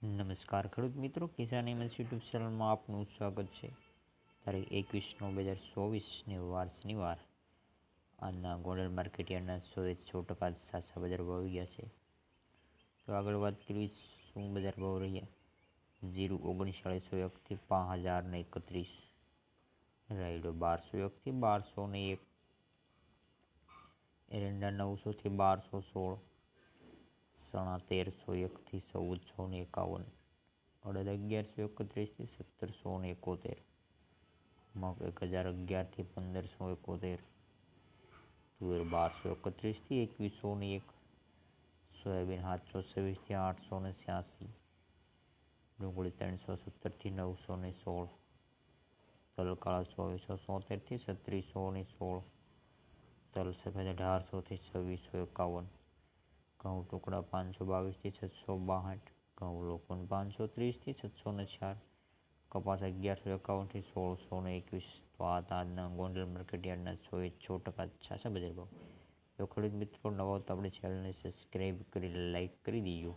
નમસ્કાર ખેડૂત મિત્રો, કિસાન એમએસ યુટ્યુબ ચેનલમાં આપનું સ્વાગત છે। તારીખ 21/9/2024 વાર શનિવાર। આજના ગોંડલ માર્કેટ યાર્ડના 106% સાચા બજાર ભાવ ગયા છે। તો આગળ વાત કરીએ શું બજાર ભાવ રહ્યા। જીરું 3901 થી 5031, રાયડો 1201 થી 1201, એરંડા 900 થી 1216, ચણા 1301 થી 1451, અડદ 1131 થી 1771, મગ 1011 થી 1571, તુવેર 1231 થી 2101, સોયાબીન 726 થી 886, ડુંગળી 317 થી 916, તલ કાળા 2473 થી 3616, તલ સફેદ 1800 થી 2651, ઘઉં ટુકડા 522 થી 662, ઘઉં લોકવન 530 થી 604, કપાસ 1151 થી 1621। તો આ આજના ગોંડલ માર્કેટ યાર્ડના 106% છાસા બજાર ભાવ। તો ખેડૂત મિત્રો, નવા તો આપણે ચેનલને સબસ્ક્રાઈબ કરી લાઈક કરી દીજો।